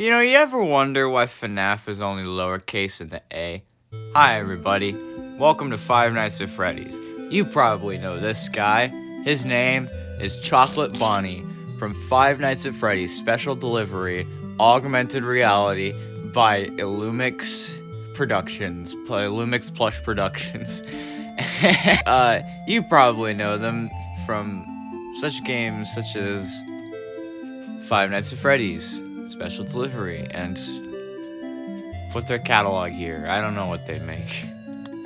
You know, you ever wonder why FNAF is only lowercase in the A? Hi everybody, welcome to Five Nights at Freddy's. You probably know this guy. His name is Chocolate Bonnie from Five Nights at Freddy's Special Delivery Augmented Reality by Illumix Productions, Illumix Plush Productions. You probably know them from such games such as Five Nights at Freddy's Special Delivery, and put their catalog here. I don't know what they make.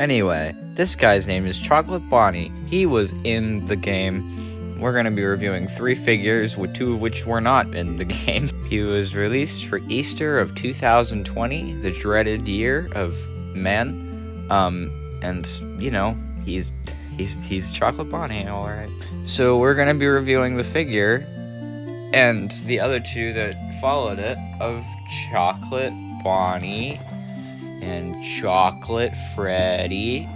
Anyway, this guy's name is Chocolate Bonnie. He was in the game. We're going to be reviewing 3 figures, with 2 of which were not in the game. He was released for Easter of 2020, the dreaded year of man. And, you know, he's Chocolate Bonnie, alright. So we're going to be reviewing the figure and the other 2 that followed it of Chocolate Bonnie and Chocolate Freddy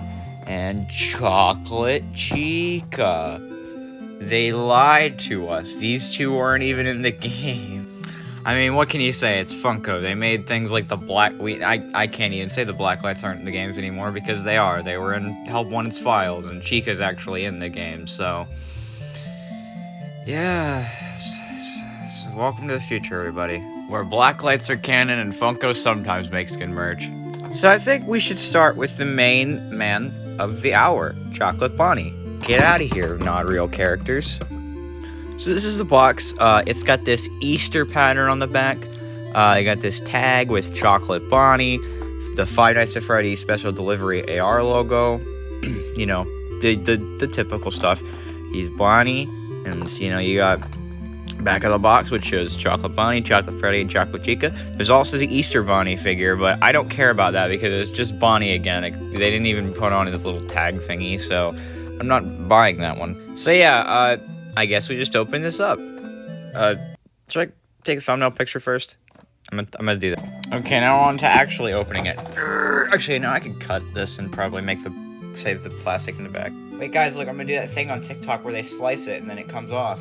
and Chocolate Chica. They lied to us. These 2 weren't even in the game. I mean, what can you say? It's Funko. They made things like the black... I can't even say the black lights aren't in the games anymore because they are. They were in Help Wanted's files, and Chica's actually in the game, so... yeah... welcome to the future, everybody, where black lights are canon and Funko sometimes makes good merch. So I think we should start with the main man of the hour, Chocolate Bonnie. Get out of here, not real characters. So this is the box. It's got this Easter pattern on the back. I got this tag with Chocolate Bonnie, the Five Nights at Freddy's Special Delivery AR logo. You know, the typical stuff. He's Bonnie, and you know, you got back of the box, which shows Chocolate Bonnie, Chocolate Freddy, and Chocolate Chica. There's also the Easter Bonnie figure, but I don't care about that because it's just Bonnie again. They didn't even put on his little tag thingy, so I'm not buying that one. So yeah, I guess we just open this up. Should I take a thumbnail picture first? I'm gonna do that. Okay, now on to actually opening it. Actually, no, I could cut this and probably save the plastic in the back. Wait, guys, look, I'm gonna do that thing on TikTok where they slice it and then it comes off.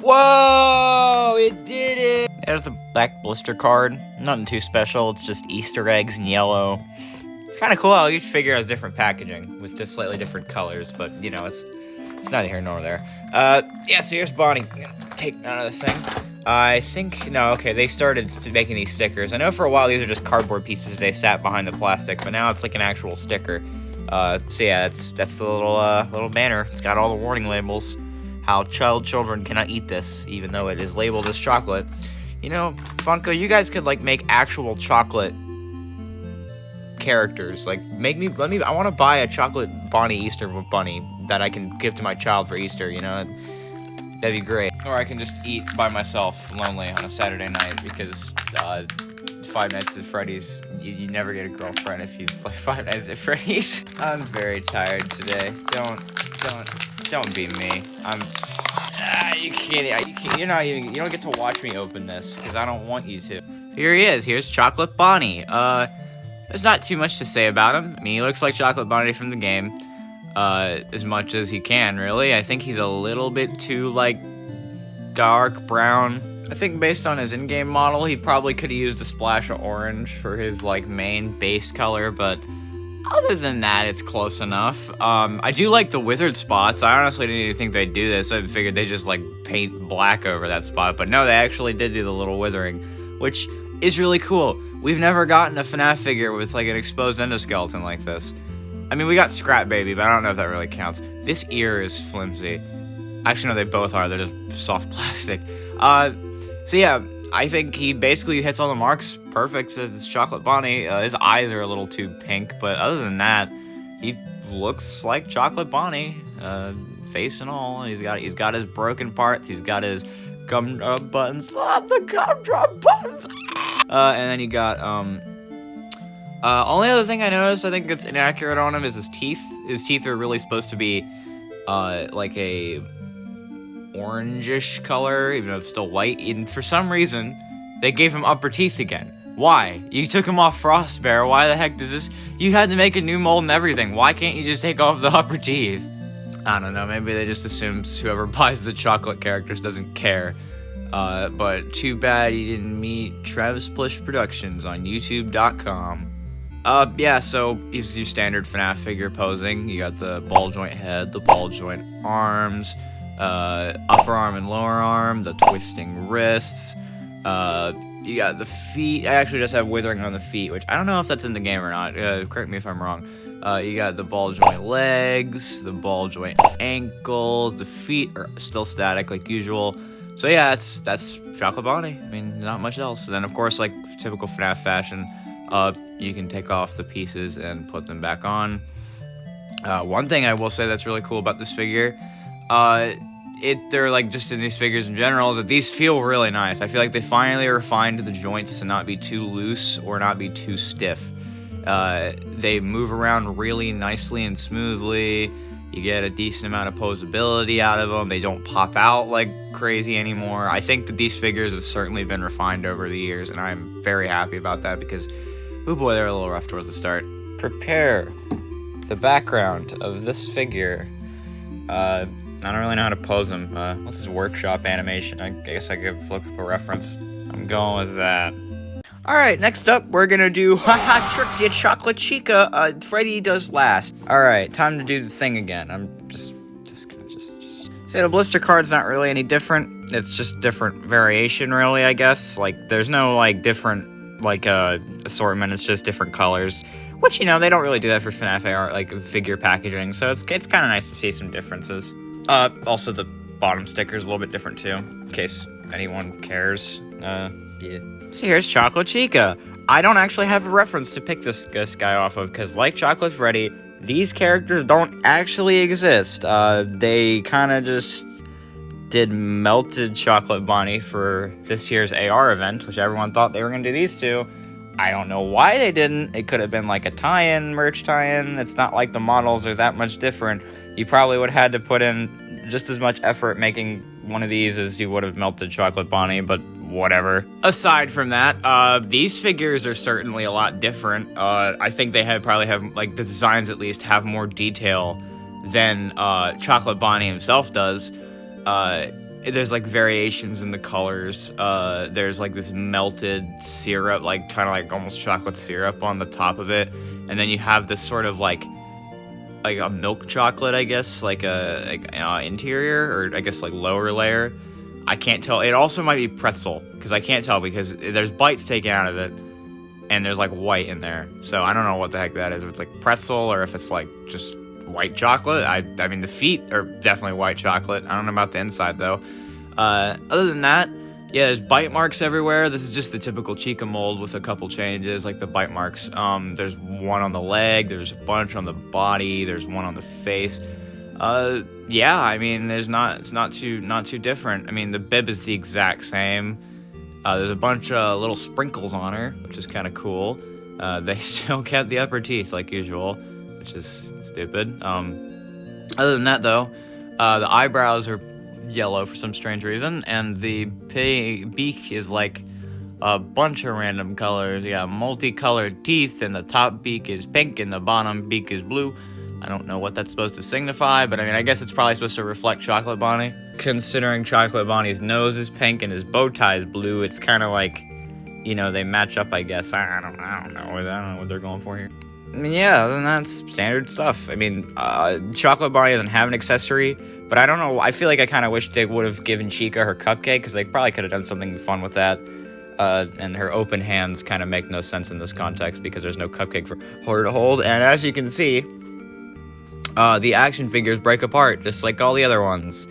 Whoa! It did it! There's the black blister card. Nothing too special. It's just Easter eggs in yellow. It's kind of cool how each figure has different packaging with just slightly different colors, but you know, it's neither here nor there. Yeah, so here's Bonnie. I'm gonna take none of the thing. I think, no, okay, they started making these stickers. I know for a while these are just cardboard pieces they sat behind the plastic, but now it's like an actual sticker. So yeah, that's the little banner. It's got all the warning labels. How children cannot eat this, even though it is labeled as chocolate. You know, Funko, you guys could, like, make actual chocolate characters. Like, I want to buy a Chocolate Bonnie Easter bunny that I can give to my child for Easter, you know? That'd be great. Or I can just eat by myself, lonely, on a Saturday night, because, Five Nights at Freddy's, you never get a girlfriend if you play Five Nights at Freddy's. I'm very tired today. Don't be me. You can't, you don't get to watch me open this, because I don't want you to. Here he is, here's Chocolate Bonnie. There's not too much to say about him. I mean, he looks like Chocolate Bonnie from the game, as much as he can, really. I think he's a little bit too, like, dark brown. I think based on his in-game model, he probably could have used a splash of orange for his, like, main base color, but other than that, it's close enough. I do like the withered spots. I honestly didn't even think they'd do this. I figured they just, like, paint black over that spot. But no, they actually did do the little withering, which is really cool. We've never gotten a FNAF figure with, like, an exposed endoskeleton like this. I mean, we got Scrap Baby, but I don't know if that really counts. This ear is flimsy. Actually, no, they both are. They're just soft plastic. So yeah, I think he basically hits all the marks perfect. It's Chocolate Bonnie. His eyes are a little too pink, but other than that, he looks like Chocolate Bonnie, face and all. He's got his broken parts. He's got his gumdrop buttons. Love the gumdrop buttons. And then you got only other thing I noticed, I think it's inaccurate on him, is his teeth. His teeth are really supposed to be like a orangish color, even though it's still white. And for some reason, they gave him upper teeth again. Why? You took him off Frostbear. Why the heck does this... You had to make a new mold and everything. Why can't you just take off the upper teeth? I don't know. Maybe they just assumes whoever buys the chocolate characters doesn't care. But too bad you didn't meet Travis Plush Productions on YouTube.com. Yeah, so he's your standard FNAF figure posing. You got the ball joint head, the ball joint arms, upper arm and lower arm, the twisting wrists, you got the feet. I actually just have withering on the feet, which I don't know if that's in the game or not. Correct me if I'm wrong. You got the ball joint legs, the ball joint ankles, the feet are still static like usual. So yeah, that's Chocolate Bonnie. I mean, not much else. And then of course, like typical FNAF fashion, you can take off the pieces and put them back on. One thing I will say that's really cool about this figure, they're like just in these figures in general, is that these feel really nice. I feel like they finally refined the joints to not be too loose or not be too stiff. They move around really nicely and smoothly. You get a decent amount of posability out of them. They don't pop out like crazy anymore. I think that these figures have certainly been refined over the years, and I'm very happy about that because, oh boy, they're a little rough towards the start. Prepare the background of this figure. I don't really know how to pose him. What's his workshop animation? I guess I could look up a reference. I'm going with that. Alright, next up, we're gonna do Tricked Ya Chocolate Chica. Freddy does last. Alright, time to do the thing again. I'm just gonna say the blister card's not really any different. It's just different variation, really, I guess. Like, there's no, like, different, like, assortment. It's just different colors. Which, you know, they don't really do that for FNAF AR, like, figure packaging. So it's kind of nice to see some differences. Also the bottom sticker's a little bit different, too. In case anyone cares. Yeah. So here's Chocolate Chica. I don't actually have a reference to pick this guy off of, because like Chocolate Freddy, these characters don't actually exist. They kind of just did melted Chocolate Bonnie for this year's AR event, which everyone thought they were going to do these two. I don't know why they didn't. It could have been like a tie-in, merch tie-in. It's not like the models are that much different. You probably would have had to put in just as much effort making one of these as you would have melted Chocolate Bonnie, but whatever. Aside from that, these figures are certainly a lot different. I think they probably have, like, the designs at least have more detail than Chocolate Bonnie himself does. There's, like, variations in the colors. There's, like, this melted syrup, like, kind of like almost chocolate syrup on the top of it. And then you have this sort of, like a milk chocolate, I guess, like a interior, or I guess, like, lower layer. I can't tell. It also might be pretzel, because I can't tell because there's bites taken out of it, and there's, like, white in there. So I don't know what the heck that is, if it's, like, pretzel or if it's, like, just white chocolate. I mean, the feet are definitely white chocolate. I don't know about the inside, though. Other than that, yeah, there's bite marks everywhere. This is just the typical Chica mold with a couple changes, like the bite marks. There's one on the leg, there's a bunch on the body, there's one on the face. Yeah, I mean, it's not too different. I mean, the bib is the exact same. There's a bunch of little sprinkles on her, which is kind of cool. They still kept the upper teeth like usual, which is stupid. Other than that, though, the eyebrows are yellow for some strange reason, and the beak is like a bunch of random colors. You got multicolored teeth, and the top beak is pink, and the bottom beak is blue. I don't know what that's supposed to signify, but I mean, I guess it's probably supposed to reflect Chocolate Bonnie. Considering Chocolate Bonnie's nose is pink and his bow tie is blue, it's kind of like, you know, they match up, I guess. I don't know what they're going for here. I mean, yeah, then that's standard stuff. I mean, Chocolate Bonnie doesn't have an accessory, but I don't know. I feel like I kind of wish they would have given Chica her cupcake, because they probably could have done something fun with that. And her open hands kind of make no sense in this context because there's no cupcake for her to hold. And as you can see, the action figures break apart, just like all the other ones.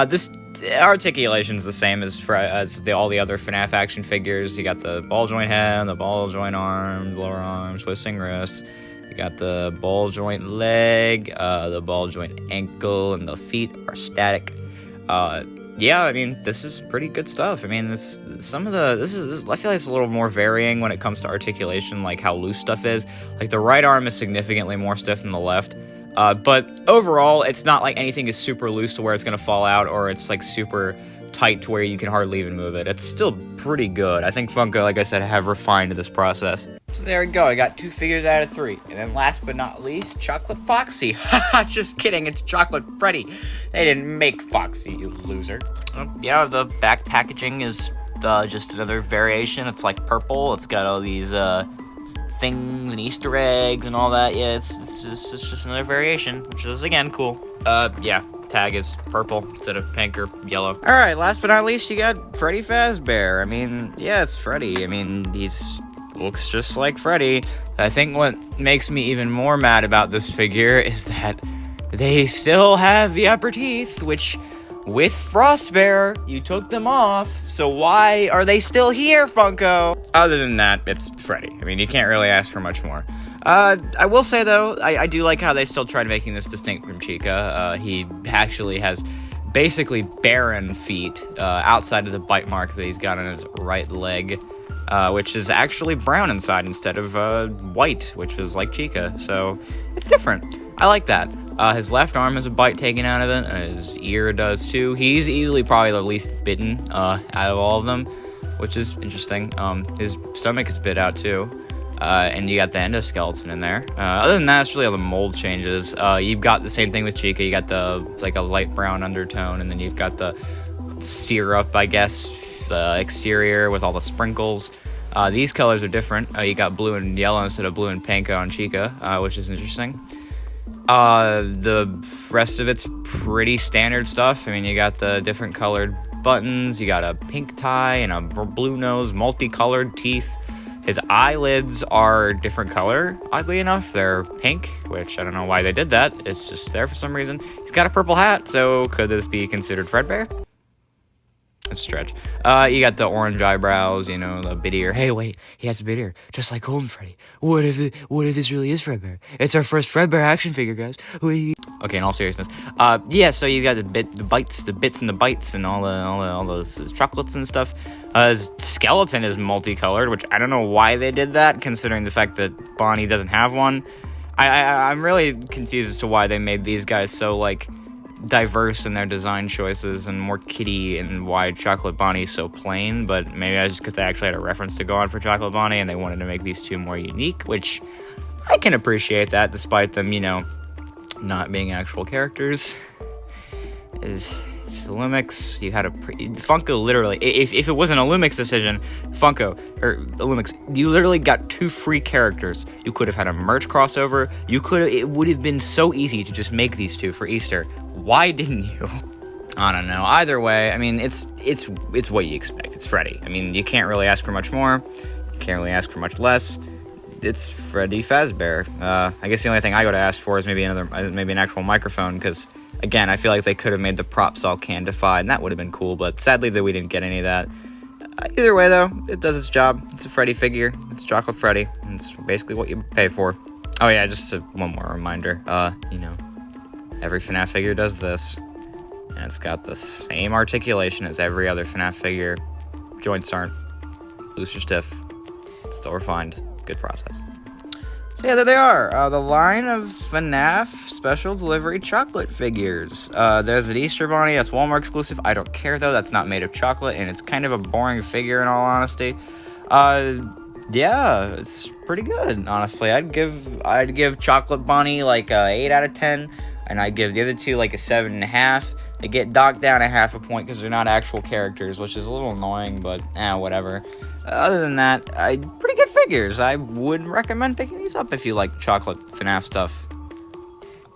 This articulation's the same as all the other FNAF action figures. You got the ball joint head, the ball joint arms, lower arms, twisting wrists. You got the ball joint leg, the ball joint ankle, and the feet are static. Yeah, I mean, this is pretty good stuff. I mean, I feel like it's a little more varying when it comes to articulation, like how loose stuff is. Like, the right arm is significantly more stiff than the left. But overall, it's not like anything is super loose to where it's going to fall out, or it's like super tight to where you can hardly even move it. It's still pretty good. I think Funko, like I said, have refined this process. So there we go, I got 2 figures out of 3. And then last but not least, Chocolate Foxy. Haha, just kidding, it's Chocolate Freddy. They didn't make Foxy, you loser. Yeah, the back packaging is just another variation. It's like purple, it's got all these things and Easter eggs and all that. Yeah, it's just another variation, which is, again, cool. Yeah. Tag is purple instead of pink or yellow. All right, last but not least, you got Freddy Fazbear. I mean, yeah, it's Freddy. I mean, he's looks just like Freddy. I think what makes me even more mad about this figure is that they still have the upper teeth, which with Frostbear, you took them off. So why are they still here, Funko? Other than that, it's Freddy. I mean, you can't really ask for much more. I will say, though, I do like how they still tried making this distinct from Chica. He actually has basically barren feet outside of the bite mark that he's got on his right leg, which is actually brown inside instead of white, which is like Chica. So it's different. I like that. His left arm has a bite taken out of it, and his ear does too. He's easily probably the least bitten out of all of them, which is interesting. His stomach is bit out too. And you got the endoskeleton in there. Other than that, it's really all the mold changes. You've got the same thing with Chica. You got the, like, a light brown undertone, and then you've got the syrup, I guess, exterior with all the sprinkles. These colors are different. You got blue and yellow instead of blue and pink on Chica, which is interesting. The rest of it's pretty standard stuff. I mean, you got the different colored buttons. You got a pink tie and a blue nose, multicolored teeth. His eyelids are different color, oddly enough. They're pink, which I don't know why they did that. It's just there for some reason. He's got a purple hat, so could this be considered Fredbear? It's a stretch. You got the orange eyebrows, you know, the bit ear. Hey, wait, he has a bit ear, just like Golden Freddy. What if this really is Fredbear? It's our first Fredbear action figure, guys. Okay, in all seriousness. Yeah, so you got the bits and the bites and all those chocolates and stuff. His skeleton is multicolored, which I don't know why they did that, considering the fact that Bonnie doesn't have one. I'm really confused as to why they made these guys so, like, diverse in their design choices and more kitty, and why Chocolate Bonnie's so plain, but maybe that's just because they actually had a reference to go on for Chocolate Bonnie, and they wanted to make these two more unique, which I can appreciate that, despite them, you know, not being actual characters. It's the Lumix. You had Funko literally, if it wasn't a Lumix decision, Funko, or the Lumix, you literally got 2 free characters. You could have had a merch crossover. It would have been so easy to just make these 2 for Easter. Why didn't you? I don't know. Either way, I mean, it's what you expect. It's Freddy. I mean, you can't really ask for much more. You can't really ask for much less. It's Freddy Fazbear. I guess the only thing I got to ask for is maybe an actual microphone, because again, I feel like they could have made the props all candified, and that would have been cool, but sadly that we didn't get any of that. Either way, though, it does its job. It's a Freddy figure. It's Chocolate Freddy. And it's basically what you pay for. Oh yeah, just one more reminder. You know, every FNAF figure does this, and it's got the same articulation as every other FNAF figure. Joints aren't loose or stiff. It's still refined. Good process. So yeah, there they are. The line of FNAF special delivery chocolate figures. There's an Easter Bunny. That's Walmart exclusive. I don't care, though. That's not made of chocolate, and it's kind of a boring figure, in all honesty. Yeah, it's pretty good, honestly. I'd give Chocolate Bunny like a 8 out of 10, and I'd give the other two like a 7.5. They get docked down a half a point because they're not actual characters, which is a little annoying, but whatever. Other than that, pretty good figures. I would recommend picking these up if you like chocolate FNAF stuff.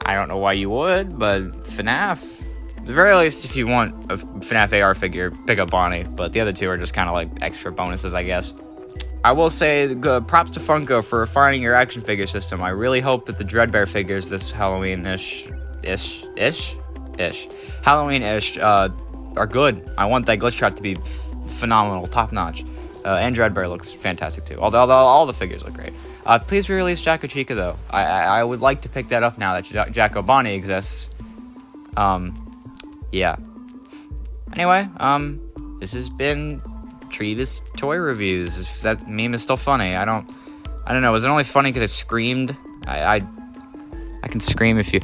I don't know why you would, but FNAF, at the very least, if you want a FNAF AR figure, pick up Bonnie, but the other two are just kind of like extra bonuses, I guess. I will say, props to Funko for refining your action figure system. I really hope that the Dreadbear figures this Halloween-ish, Halloween-ish, are good. I want that glitch trap to be phenomenal, top-notch. And Dreadbear looks fantastic too. Although all the figures look great. Please re-release Jacko Chica though. I would like to pick that up now that Jacko Bonnie exists. Yeah. Anyway, this has been Trevis Toy Reviews. If that meme is still funny, I don't know. Was it only funny because I screamed? I can scream if you.